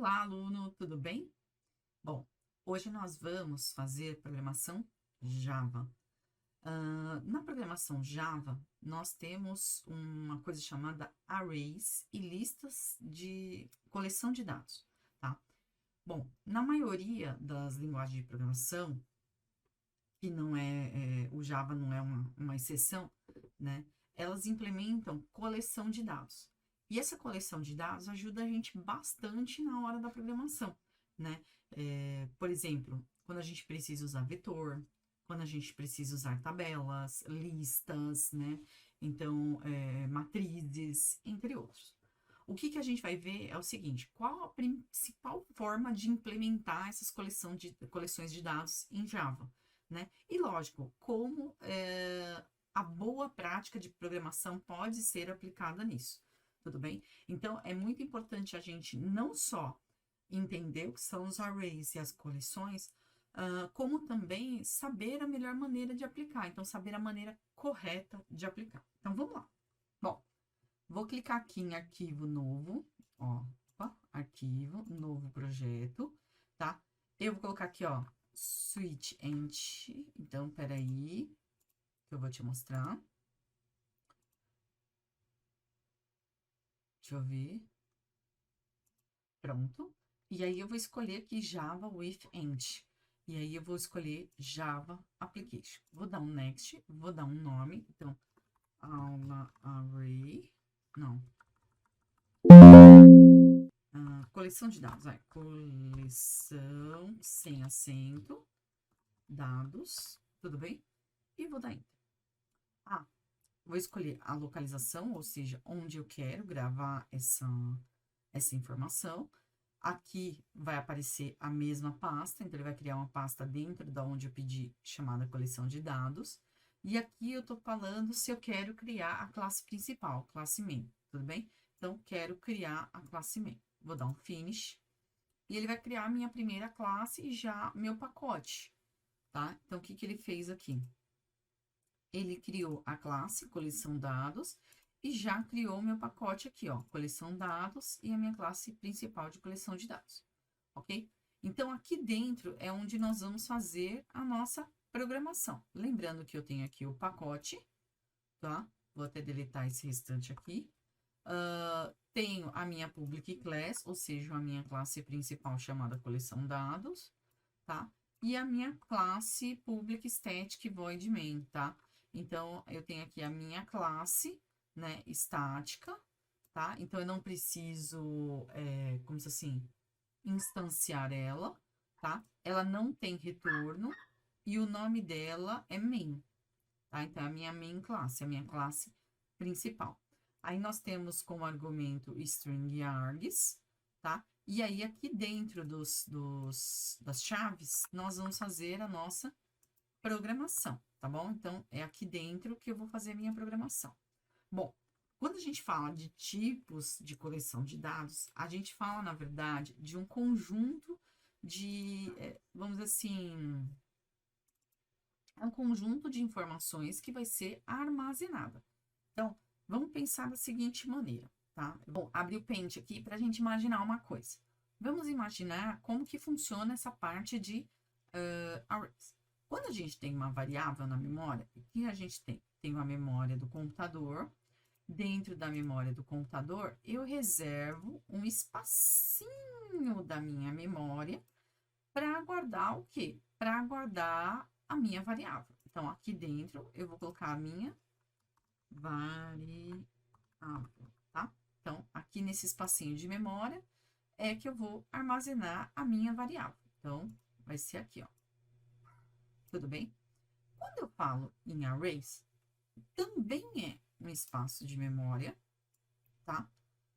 Olá, aluno, tudo bem? Bom, hoje nós vamos fazer programação Java. Na programação Java, nós temos uma coisa chamada arrays e listas de coleção de dados, tá? Bom, na maioria das linguagens de programação, que não o Java não é uma exceção, né? Elas implementam coleção de dados. E essa coleção de dados ajuda a gente bastante na hora da programação, né? Por exemplo, quando a gente precisa usar vetor, quando a gente precisa usar tabelas, listas, né? Então, matrizes, entre outros. O que a gente vai ver é o seguinte: qual a principal forma de implementar essas coleções de dados em Java, né? E lógico, como a boa prática de programação pode ser aplicada nisso, tudo bem? Então, é muito importante a gente não só entender o que são os arrays e as coleções, como também saber a melhor maneira de aplicar, então saber a maneira correta de aplicar. Então, vamos lá. Bom, vou clicar aqui em arquivo novo, ó, arquivo, novo projeto, tá? Eu vou colocar aqui, ó, switch ent, então, peraí, que eu vou te mostrar. Deixa eu ver. Pronto. E aí eu vou escolher aqui Java with ent. E aí eu vou escolher Java Application. Vou dar um next, vou dar um nome, então, aula array, não. Coleção de dados, coleção sem acento, dados, tudo bem? E vou dar enter. Vou escolher a localização, ou seja, onde eu quero gravar essa informação. Aqui vai aparecer a mesma pasta, então ele vai criar uma pasta dentro da onde eu pedi, chamada coleção de dados. E aqui eu tô falando se eu quero criar a classe principal, classe main, tudo bem? Então, quero criar a classe main. Vou dar um finish. E ele vai criar a minha primeira classe e já meu pacote, tá? Então, o que ele fez aqui? Ele criou a classe coleção dados e já criou o meu pacote aqui, ó, coleção dados e a minha classe principal de coleção de dados, ok? Então, aqui dentro é onde nós vamos fazer a nossa programação. Lembrando que eu tenho aqui o pacote, tá? Vou até deletar esse restante aqui. Tenho a minha public class, ou seja, a minha classe principal chamada coleção dados, tá? E a minha classe public static void main, tá? Então, eu tenho aqui a minha classe, né, estática, tá? Então, eu não preciso, como se assim, instanciar ela, tá? Ela não tem retorno e o nome dela é main, tá? Então, é a minha main classe, a minha classe principal. Aí, nós temos como argumento string args, tá? E aí, aqui dentro das chaves, nós vamos fazer a nossa programação, tá bom? Então, é aqui dentro que eu vou fazer a minha programação. Bom, quando a gente fala de tipos de coleção de dados, a gente fala, na verdade, de um conjunto de, vamos dizer assim, é um conjunto de informações que vai ser armazenada. Então, vamos pensar da seguinte maneira, tá? Bom, abrir o Paint aqui para a gente imaginar uma coisa. Vamos imaginar como que funciona essa parte de arrays. Quando a gente tem uma variável na memória, o que a gente tem? Tem uma memória do computador. Dentro da memória do computador, eu reservo um espacinho da minha memória para guardar o quê? Para guardar a minha variável. Então, aqui dentro, eu vou colocar a minha variável, tá? Então, aqui nesse espacinho de memória, é que eu vou armazenar a minha variável. Então, vai ser aqui, ó. Tudo bem? Quando eu falo em arrays, também é um espaço de memória, tá?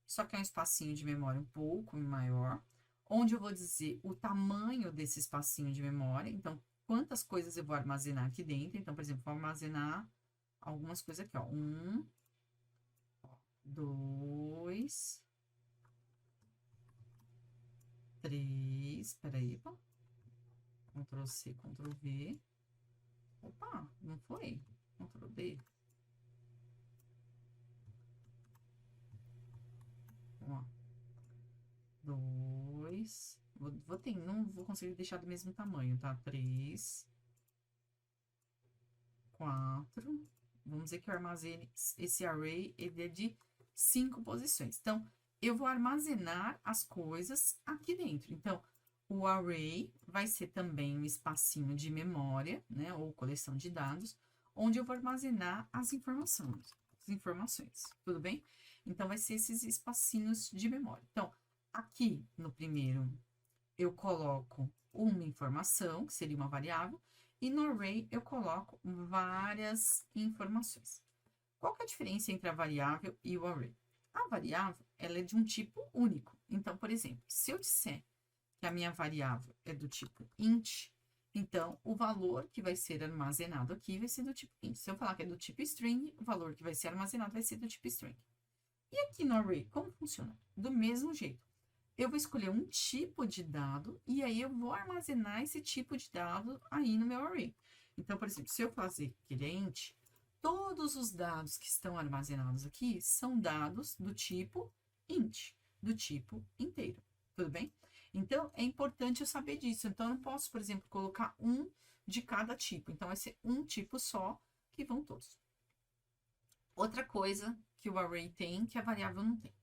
Só que é um espacinho de memória um pouco maior, onde eu vou dizer o tamanho desse espacinho de memória. Então, quantas coisas eu vou armazenar aqui dentro. Então, por exemplo, vou armazenar algumas coisas aqui, ó. 1, 2, 3, peraí, opa. Ctrl C, Ctrl V. Opa, não foi? Ctrl D. Ó. 2, 3, não vou conseguir deixar do mesmo tamanho, tá? 3, 4, vamos dizer que eu armazene, esse array, ele é de 5 posições. Então, eu vou armazenar as coisas aqui dentro. Então, o array vai ser também um espacinho de memória, né? Ou coleção de dados, onde eu vou armazenar as informações, tudo bem? Então, vai ser esses espacinhos de memória. Então, aqui no primeiro, eu coloco uma informação, que seria uma variável, e no array eu coloco várias informações. Qual que é a diferença entre a variável e o array? A variável, ela é de um tipo único. Então, por exemplo, se eu disser que a minha variável é do tipo int, então, o valor que vai ser armazenado aqui vai ser do tipo int. Se eu falar que é do tipo string, o valor que vai ser armazenado vai ser do tipo string. E aqui no array, como funciona? Do mesmo jeito. Eu vou escolher um tipo de dado e aí eu vou armazenar esse tipo de dado aí no meu array. Então, por exemplo, se eu fazer que ele é int, todos os dados que estão armazenados aqui são dados do tipo int, do tipo inteiro. Tudo bem? Então, é importante eu saber disso. Então, eu não posso, por exemplo, colocar um de cada tipo. Então, vai ser um tipo só que vão todos. Outra coisa que o array tem, que a variável não tem.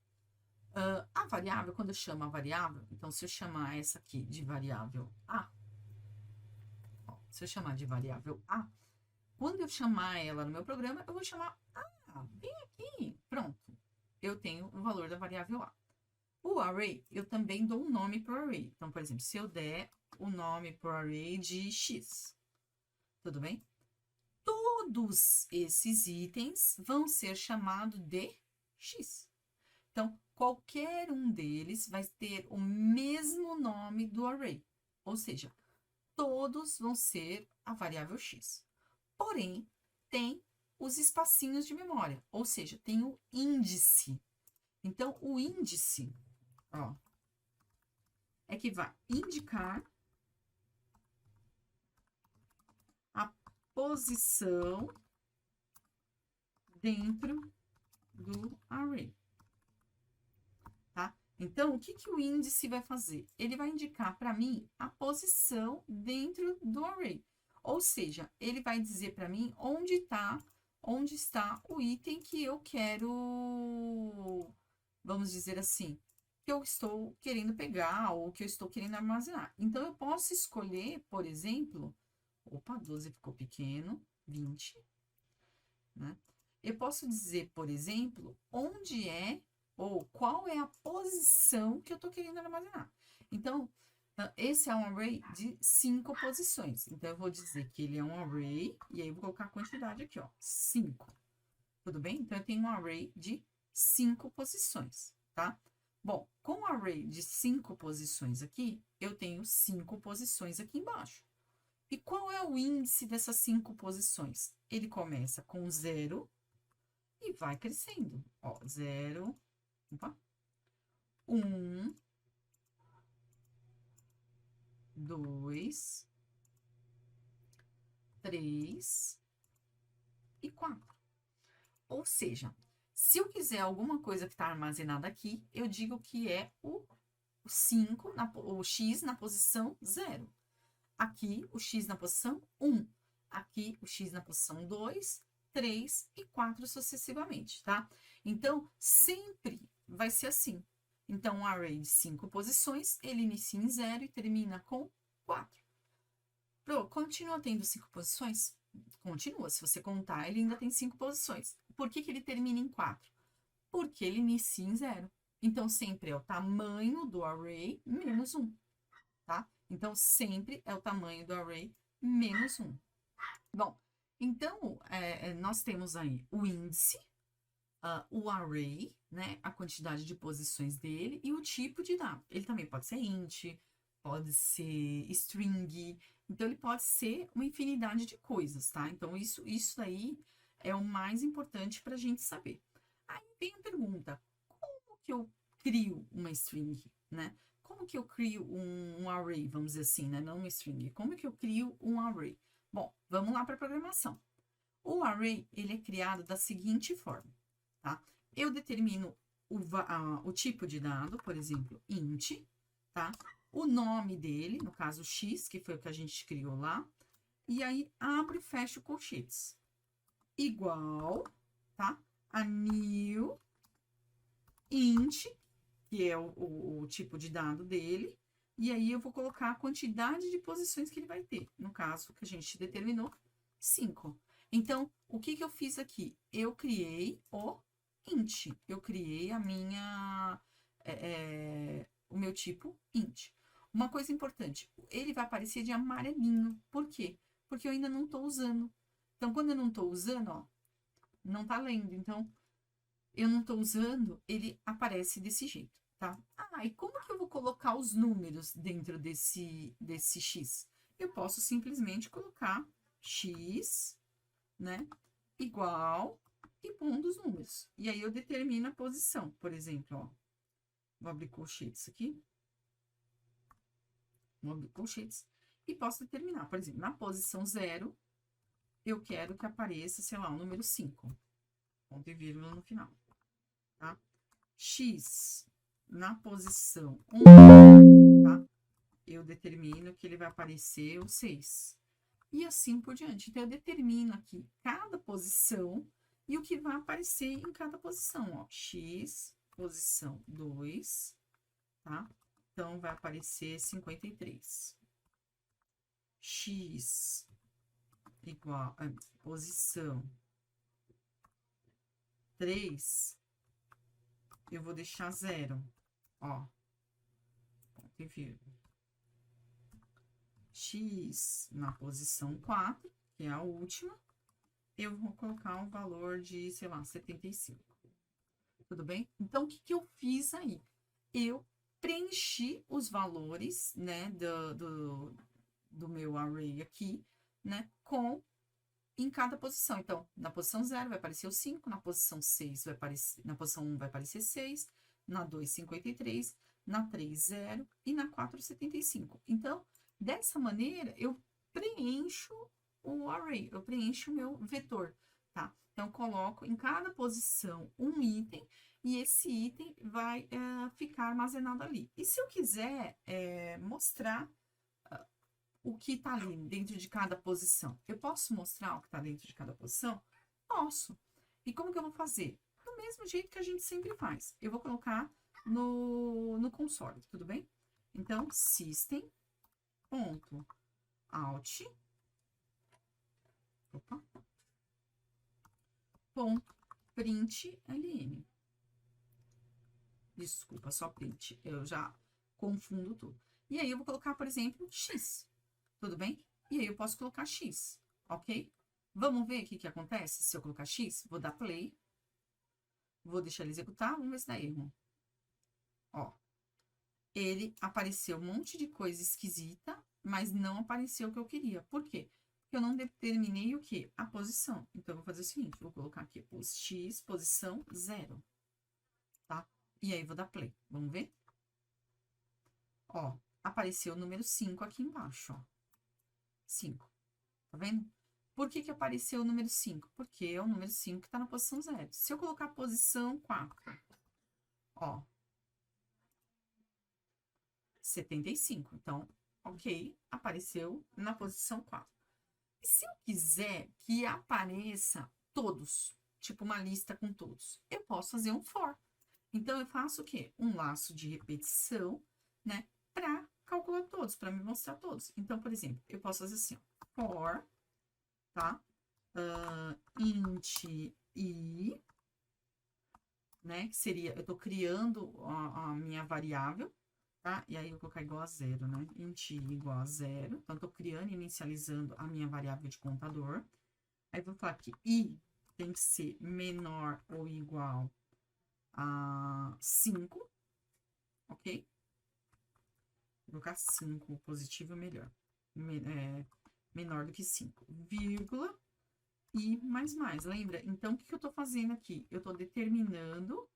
A variável, quando eu chamo a variável, então, se eu chamar essa aqui de variável A, ó, se eu chamar de variável A, quando eu chamar ela no meu programa, eu vou chamar bem aqui, pronto. Eu tenho o valor da variável A. O array, eu também dou um nome para o array. Então, por exemplo, se eu der o nome para o array de x, tudo bem? Todos esses itens vão ser chamados de x. Então, qualquer um deles vai ter o mesmo nome do array. Ou seja, todos vão ser a variável x. Porém, tem os espacinhos de memória, ou seja, tem o índice. Então, o índice, ó, é que vai indicar a posição dentro do array, tá? Então, o que o índice vai fazer? Ele vai indicar para mim a posição dentro do array. Ou seja, ele vai dizer para mim onde está o item que eu quero, vamos dizer assim, que eu estou querendo pegar ou que eu estou querendo armazenar. Então, eu posso escolher, por exemplo, 12 ficou pequeno, 20, né? Eu posso dizer, por exemplo, onde é ou qual é a posição que eu estou querendo armazenar. Então, esse é um array de 5 posições. Então, eu vou dizer que ele é um array, e aí eu vou colocar a quantidade aqui, ó, 5. Tudo bem? Então, eu tenho um array de 5 posições, tá? Bom, com o array de 5 posições aqui, eu tenho 5 posições aqui embaixo. E qual é o índice dessas 5 posições? Ele começa com 0 e vai crescendo. Ó, 0, 1, 2, 3 e 4. Ou seja, se eu quiser alguma coisa que está armazenada aqui, eu digo que é o 5, o x na posição 0. Aqui, o x na posição 1. Aqui, o x na posição 2, 3 e 4 sucessivamente, tá? Então, sempre vai ser assim. Então, um array de 5 posições, ele inicia em 0 e termina com 4. Continua tendo 5 posições? Continua. Se você contar, ele ainda tem 5 posições. Por que ele termina em 4? Porque ele inicia em 0. Então, sempre é o tamanho do array menos 1, tá? Então, sempre é o tamanho do array menos 1. Bom, então, nós temos aí o índice, o array, né? A quantidade de posições dele e o tipo de dado. Ele também pode ser int, pode ser string. Então, ele pode ser uma infinidade de coisas, tá? Então, isso aí é o mais importante para a gente saber. Aí vem a pergunta, como que eu crio uma string, né? Como que eu crio um array, vamos dizer assim, né? Não uma string. Como que eu crio um array? Bom, vamos lá para a programação. O array, ele é criado da seguinte forma, tá? Eu determino o tipo de dado, por exemplo, int, tá? O nome dele, no caso X, que foi o que a gente criou lá, e aí abro e fecho colchetes. Igual, tá? A new int, que é o tipo de dado dele, e aí eu vou colocar a quantidade de posições que ele vai ter. No caso que a gente determinou, 5. Então, o que que eu fiz aqui? Eu criei o int, eu criei a minha, o meu tipo int. Uma coisa importante, ele vai aparecer de amarelinho. Por quê? Porque eu ainda não estou usando. Então, quando eu não estou usando, ó, não tá lendo. Então, eu não estou usando, ele aparece desse jeito, tá? Ah, e como que eu vou colocar os números dentro desse X? Eu posso simplesmente colocar X, né, igual e pondo os números. E aí eu determino a posição, por exemplo, ó. Vou abrir colchetes aqui. Vou abrir colchetes. E posso determinar, por exemplo, na posição 0, eu quero que apareça, sei lá, o número 5. Ponto e vírgula no final, tá? X na posição 1, tá? Eu determino que ele vai aparecer o 6. E assim por diante. Então, eu determino aqui cada posição e o que vai aparecer em cada posição, ó. X, posição 2, tá? Então, vai aparecer 53. X igual a posição 3, eu vou deixar 0, ó. Ponto e vírgula. X na posição 4, que é a última, eu vou colocar um valor de, sei lá, 75. Tudo bem? Então, o que que eu fiz aí? Eu preenchi os valores, né, do meu array aqui, né, em cada posição. Então, na posição 0 vai aparecer o 5, na posição 6 vai aparecer, na posição 1 vai aparecer 6, na 2, 53, na 3, 0 e na 4, 75. Então, dessa maneira, eu preencho o array, eu preencho o meu vetor, tá? Então, coloco em cada posição um item e esse item vai ficar armazenado ali. E se eu quiser mostrar o que está ali dentro de cada posição, eu posso mostrar o que está dentro de cada posição? Posso. E como que eu vou fazer? Do mesmo jeito que a gente sempre faz. Eu vou colocar no console, tudo bem? Então, system.out, println. Desculpa, só print. Eu já confundo tudo. E aí, eu vou colocar, por exemplo, X. Tudo bem? E aí, eu posso colocar X, ok? Vamos ver o que acontece se eu colocar X? Vou dar play. Vou deixar ele executar. Vamos ver se dá erro. Ó. Ele apareceu um monte de coisa esquisita, mas não apareceu o que eu queria. Por quê? Porque eu não determinei o quê? A posição. Então, eu vou fazer o seguinte. Vou colocar aqui X, posição 0. Tá? E aí, vou dar play. Vamos ver? Ó, apareceu o número 5 aqui embaixo, ó. 5. Tá vendo? Por que apareceu o número 5? Porque é o número 5 que tá na posição 0. Se eu colocar a posição 4, ó, 75. Então, ok, apareceu na posição 4. E se eu quiser que apareça todos, tipo uma lista com todos, eu posso fazer um for. Então, eu faço o quê? Um laço de repetição, né, para calcular todos, para me mostrar todos. Então, por exemplo, eu posso fazer assim, ó, for, tá? Int i, né, que seria, eu tô criando a minha variável, tá? E aí, eu vou colocar igual a 0, né? Int i igual a 0. Então, eu tô criando e inicializando a minha variável de contador. Aí, eu vou falar que i tem que ser menor ou igual a 5, ok? Vou colocar 5, positivo melhor. Menor do que 5, vírgula, e mais. Lembra? Então, o que eu tô fazendo aqui? Eu tô determinando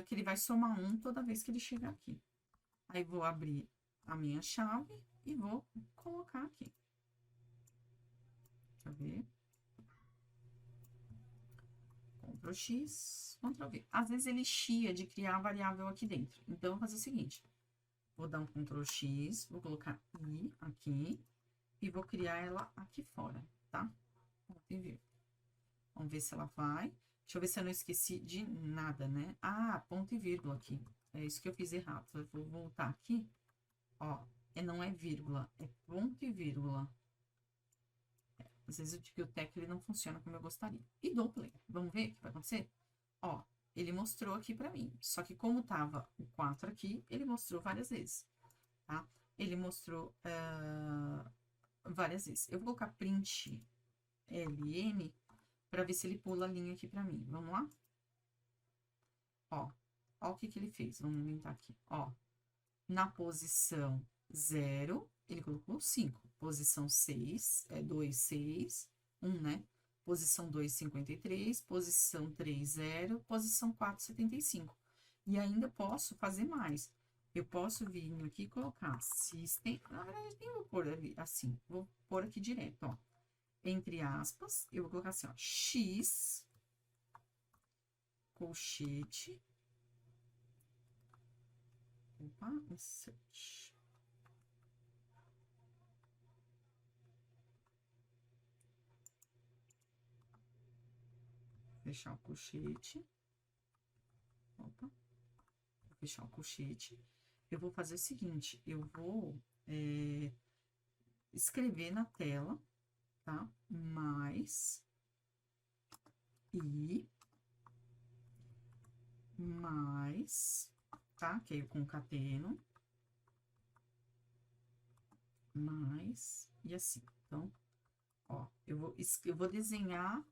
que ele vai somar 1 toda vez que ele chegar aqui. Aí, vou abrir a minha chave e vou colocar aqui. Deixa eu ver. Ctrl X, Ctrl V. Às vezes ele chia de criar a variável aqui dentro. Então, eu vou fazer o seguinte. Vou dar um Ctrl X, vou colocar I aqui e vou criar ela aqui fora, tá? Ponto e vírgula. Vamos ver se ela vai. Deixa eu ver se eu não esqueci de nada, né? Ah, ponto e vírgula aqui. É isso que eu fiz errado. Eu vou voltar aqui. Ó, não é vírgula, é ponto e vírgula. Às vezes o TickleTech ele não funciona como eu gostaria. E dou play. Vamos ver o que vai acontecer? Ó, ele mostrou aqui pra mim. Só que como tava o 4 aqui, ele mostrou várias vezes, tá? Ele mostrou várias vezes. Eu vou colocar print LN para ver se ele pula a linha aqui pra mim. Vamos lá? Ó o que ele fez. Vamos inventar aqui. Ó, na posição 0, ele colocou 5. Posição 6, 2, 6, 1, né? Posição 2, 53. Posição 3, 0. Posição 4, 75. E ainda posso fazer mais. Eu posso vir aqui e colocar system. Na verdade, nem vou pôr ali assim. Vou pôr aqui direto, ó. Entre aspas, eu vou colocar assim, ó. X, colchete. Opa, insert. Fechar o colchete. Opa. Vou fechar o colchete. Eu vou fazer o seguinte, eu vou escrever na tela, tá? Mais tá? Que aí eu concateno. Mais, e assim. Então, ó, eu vou desenhar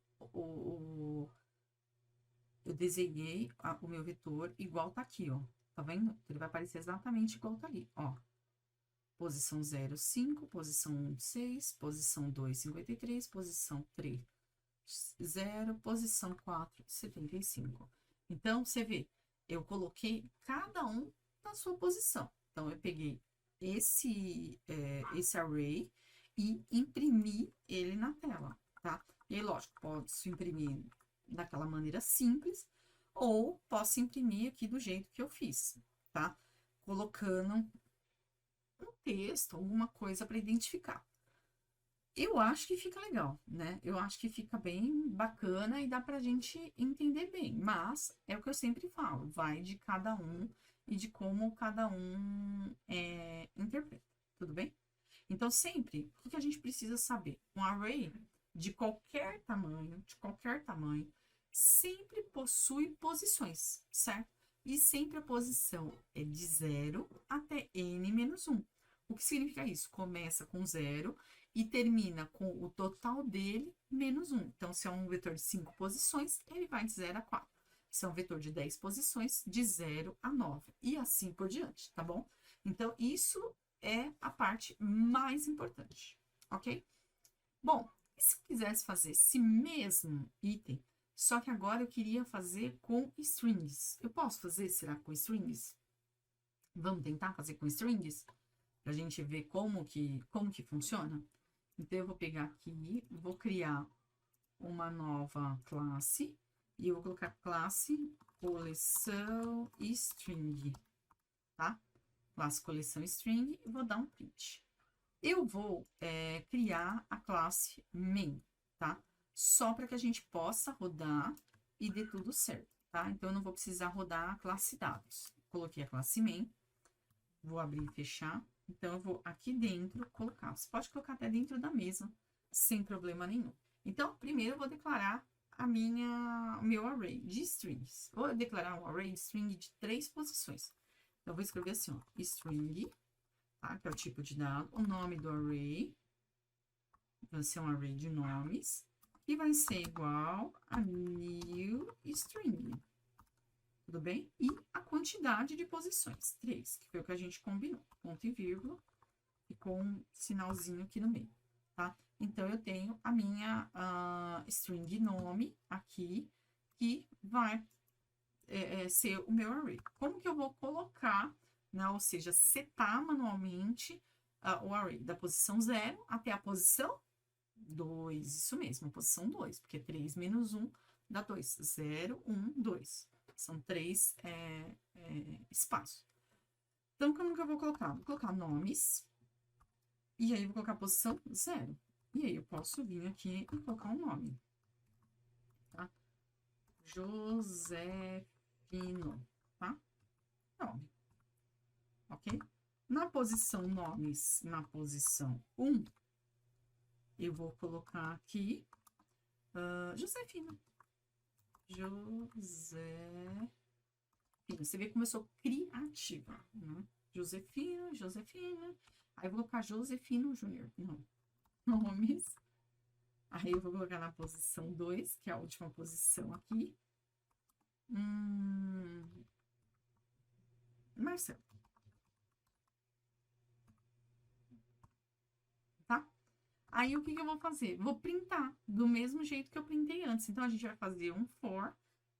eu desenhei o meu vetor igual tá aqui, ó. Tá vendo? Ele vai aparecer exatamente igual tá ali, ó. Posição 0, 5, posição 1, 6, posição 2, 53, posição 3, 0, posição 4, 75. Então, você vê, eu coloquei cada um na sua posição. Então, eu peguei esse array e imprimi ele na tela, tá? E aí, lógico, posso imprimir daquela maneira simples, ou posso imprimir aqui do jeito que eu fiz, tá? Colocando um texto, alguma coisa para identificar. Eu acho que fica legal, né? Eu acho que fica bem bacana e dá pra gente entender bem. Mas é o que eu sempre falo, vai de cada um e de como cada um interpreta, tudo bem? Então, sempre, o que a gente precisa saber? Um array de qualquer tamanho, sempre possui posições, certo? E sempre a posição é de 0 até n-1. O que significa isso? Começa com 0 e termina com o total dele menos 1. Então, se é um vetor de 5 posições, ele vai de 0 a 4. Se é um vetor de 10 posições, de 0 a 9. E assim por diante, tá bom? Então, isso é a parte mais importante, ok? Bom, e se eu quisesse fazer esse mesmo item, só que agora eu queria fazer com strings. Eu posso fazer, será, com strings? Vamos tentar fazer com strings? Pra gente ver como que funciona? Então, eu vou pegar aqui, vou criar uma nova classe, e eu vou colocar classe coleção string, tá? Classe coleção string, e vou dar um print. Eu vou criar a classe main, tá? Só para que a gente possa rodar e dê tudo certo, tá? Então, eu não vou precisar rodar a classe dados. Coloquei a classe main, vou abrir e fechar. Então, eu vou aqui dentro colocar. Você pode colocar até dentro da mesa, sem problema nenhum. Então, primeiro eu vou declarar o meu array de strings. Vou declarar um array de string de 3 posições. Então, eu vou escrever assim, ó, string, tá? Que é o tipo de dado, o nome do array, vai ser um array de nomes, e vai ser igual a new string. Tudo bem? E a quantidade de posições, 3, que foi o que a gente combinou, ponto e vírgula, e com um sinalzinho aqui no meio, tá? Então, eu tenho a minha string nome aqui, que vai ser o meu array. Como que eu vou colocar, né? Ou seja, setar manualmente o array da posição 0 até a posição 2, isso mesmo, a posição 2, porque 3 menos 1 dá 2, 0, 1, 2. São 3 espaços. Então, como que eu vou colocar? Vou colocar nomes, e aí eu vou colocar posição 0. E aí eu posso vir aqui e colocar um nome, tá? Josefino, tá? Nome, ok? Na posição nomes, na posição 1, eu vou colocar aqui Josefina. Josefina. Você vê como eu sou criativa, né? Josefina, Josefina. Aí eu vou colocar Josefino Júnior. Não. Nomes. Aí eu vou colocar na posição 2, que é a última posição aqui. Marcelo. Tá? Aí, o que eu vou fazer? Vou printar do mesmo jeito que eu printei antes. Então, a gente vai fazer um for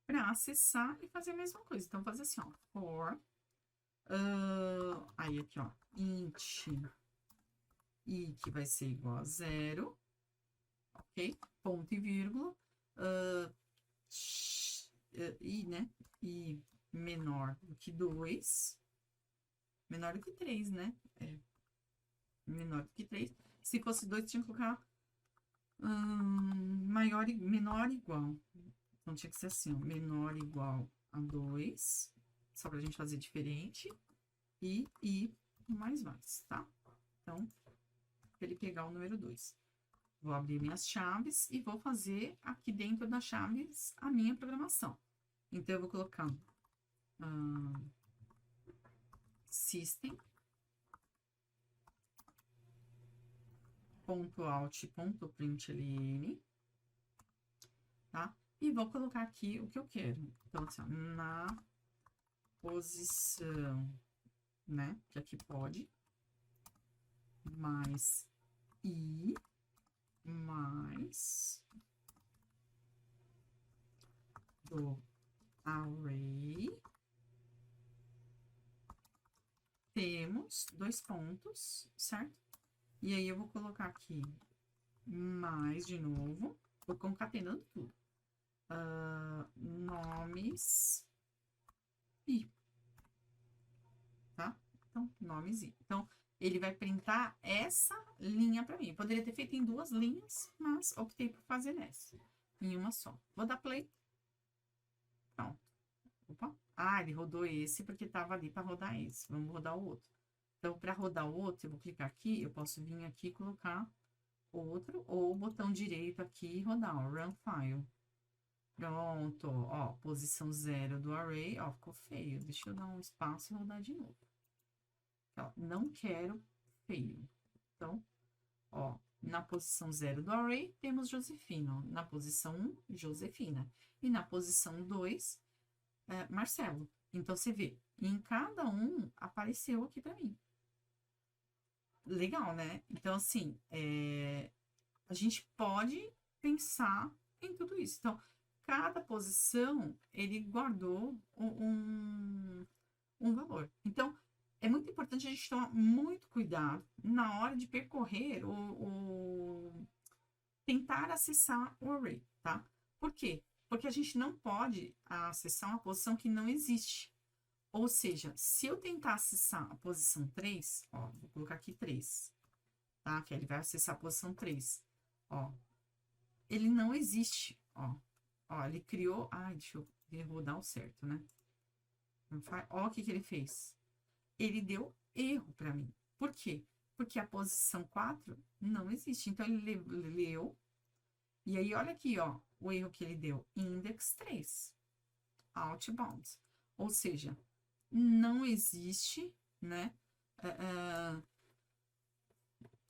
para acessar e fazer a mesma coisa. Então, fazer assim, ó, for. Aí, aqui, ó, int i, que vai ser igual a 0. Ok? Ponto e vírgula. I, né? I menor do que 2. Menor do que 3, né? É. Menor do que 3. Se fosse 2, tinha que colocar menor igual. Então, tinha que ser assim, ó, menor igual a 2. Só pra gente fazer diferente. E mais, tá? Então, para ele pegar o número 2. Vou abrir minhas chaves e vou fazer aqui dentro das chaves a minha programação. Então, eu vou colocar system.out.println, tá? E vou colocar aqui o que eu quero. Então, assim, ó, na posição, né? Que aqui pode, mais i, mais do array, temos 2 pontos, certo? E aí, eu vou colocar aqui mais de novo, vou concatenando tudo. Nomes i, tá? Então, nomes i. Então, ele vai printar essa linha para mim. Eu poderia ter feito em 2 linhas, mas optei por fazer nessa, em uma só. Vou dar play. Pronto. Opa. Ah, ele rodou esse porque estava ali para rodar esse. Vamos rodar o outro. Então, para rodar o outro, eu vou clicar aqui, eu posso vir aqui e colocar outro, ou o botão direito aqui e rodar, ó, Run File. Pronto, ó, posição 0 do array, ó, ficou feio. Deixa eu dar um espaço e rodar de novo. Ó, não quero feio. Então, ó, na posição 0 do array, temos Josefino. Na posição 1, Josefina. E na posição 2, Marcelo. Então, você vê, em cada um apareceu aqui para mim. Legal, né? Então, assim, a gente pode pensar em tudo isso. Então, cada posição, ele guardou um valor. Então, é muito importante a gente tomar muito cuidado na hora de percorrer tentar acessar o array, tá? Por quê? Porque a gente não pode acessar uma posição que não existe. Ou seja, se eu tentar acessar a posição 3, ó, vou colocar aqui 3, tá? Que ele vai acessar a posição 3, ó. Ele não existe, ó. Ó, ele criou... Ai, deixa eu rodar o certo, né? Ó o que ele fez. Ele deu erro para mim. Por quê? Porque a posição 4 não existe. Então, ele leu. E aí, olha aqui, ó, o erro que ele deu. Index 3. Outbound. Ou seja, não existe, né,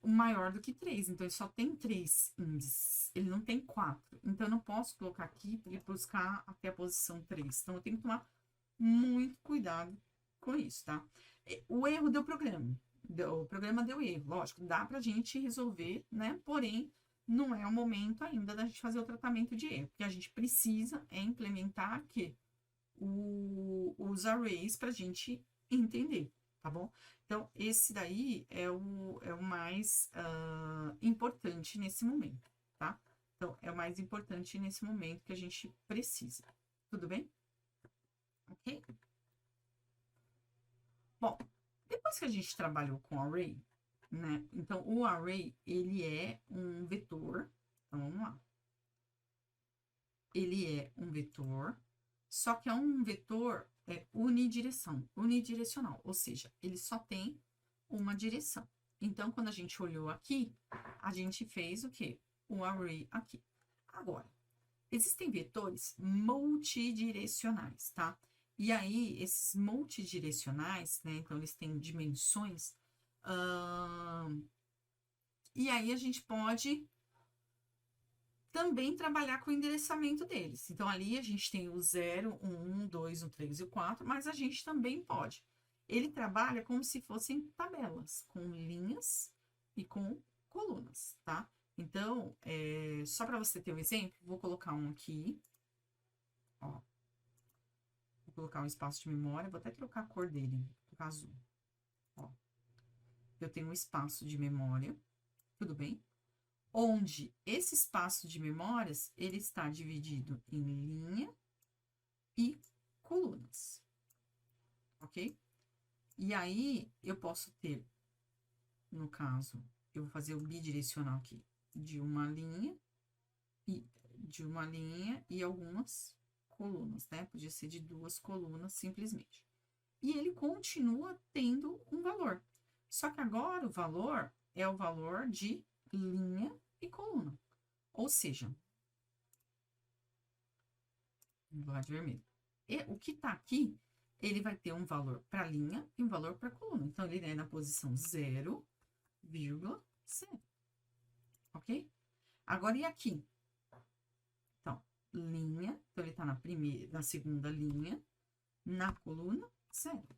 maior do que 3. Então, ele só tem 3 índices. Ele não tem 4. Então, eu não posso colocar aqui para ele buscar até a posição 3. Então, eu tenho que tomar muito cuidado com isso, tá? O erro deu programa. O programa deu erro. Lógico, dá pra gente resolver, né? Porém, não é o momento ainda da gente fazer o tratamento de erro. O que a gente precisa é implementar aqui os arrays pra gente entender, tá bom? Então, esse daí é o mais importante nesse momento, tá? Então, é o mais importante nesse momento que a gente precisa. Tudo bem? Ok? Bom, Depois que a gente trabalhou com array, né? Então, o array, ele é um vetor. Então, vamos lá. Ele é um vetor, só que é um vetor unidirecional, ou seja, ele só tem uma direção. Então, quando a gente olhou aqui, a gente fez o quê? Um array aqui. Agora, existem vetores multidirecionais, tá? E aí, esses multidirecionais, né? Então, eles têm dimensões. E aí, a gente pode também trabalhar com o endereçamento deles. Então, ali a gente tem o 0, o 1, 2, o 3 e o 4, mas a gente também pode. Ele trabalha como se fossem tabelas, com linhas e com colunas, tá? Então, só para você ter um exemplo, vou colocar um aqui, ó. Vou colocar um espaço de memória, vou até trocar a cor dele, vou colocar azul. Ó. Eu tenho um espaço de memória, tudo bem? Onde esse espaço de memórias, ele está dividido em linha e colunas, ok? E aí, eu posso ter, no caso, eu vou fazer o bidirecional aqui, de uma linha e algumas colunas, né? Podia ser de 2 colunas, simplesmente. E ele continua tendo um valor. Só que agora o valor é o valor de linha e coluna. Ou seja, vou lá de vermelho. E o que tá aqui, ele vai ter um valor para linha e um valor para coluna. Então, ele é na posição 0,0. Ok? Agora, e aqui? Então, linha. Então, ele tá na segunda linha. Na coluna, 0.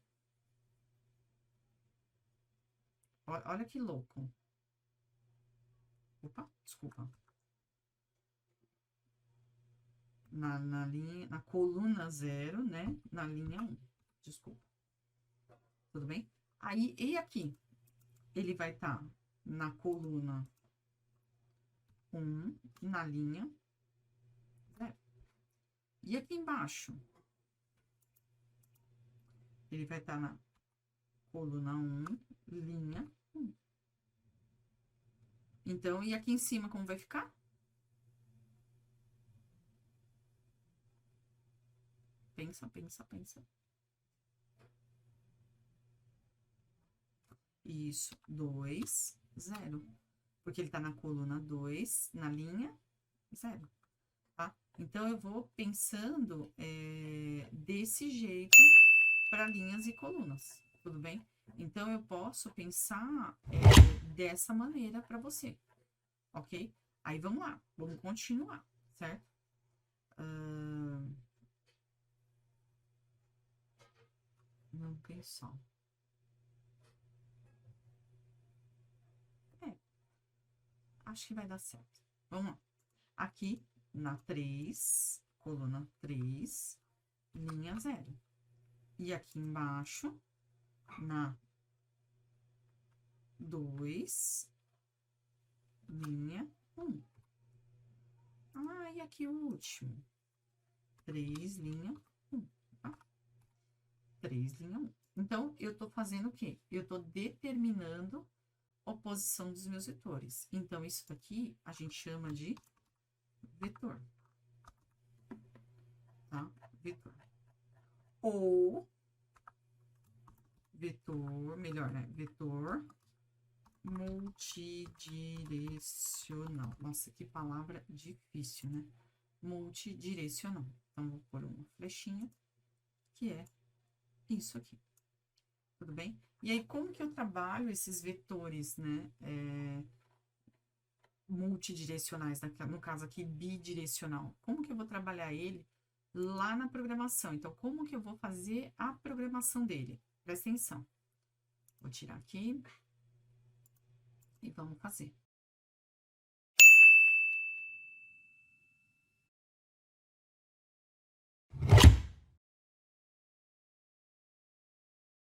Olha que louco. Opa, desculpa. Na coluna 0, né? Na linha 1. Desculpa. Tudo bem? Aí, e aqui? Ele vai estar na coluna 1, na linha 0. E aqui embaixo? Ele vai estar na coluna 1, linha 1. Então, e aqui em cima, como vai ficar? Pensa, pensa, pensa. Isso, 2, 0. Porque ele tá na coluna 2, na linha 0, tá? Então, eu vou pensando desse jeito para linhas e colunas, tudo bem? Então, eu posso pensar dessa maneira para você, ok? Aí, vamos lá, vamos continuar, certo? Vamos pensar. Acho que vai dar certo. Vamos lá. Aqui, na 3, coluna 3, linha 0. E aqui embaixo, na 2, linha 1. Ah, e aqui o último. 3, linha 1, tá? 3, linha 1. Então, eu tô fazendo o quê? Eu tô determinando a posição dos meus vetores. Então, isso daqui a gente chama de vetor. Tá? Vetor. Ou vetor, melhor, né? Vetor multidirecional. Nossa, que palavra difícil, né? Multidirecional. Então, vou pôr uma flechinha, que é isso aqui. Tudo bem? E aí, como que eu trabalho esses vetores, né? Multidirecionais, no caso aqui, bidirecional. Como que eu vou trabalhar ele lá na programação? Então, como que eu vou fazer a programação dele? Presta atenção. Vou tirar aqui e vamos fazer.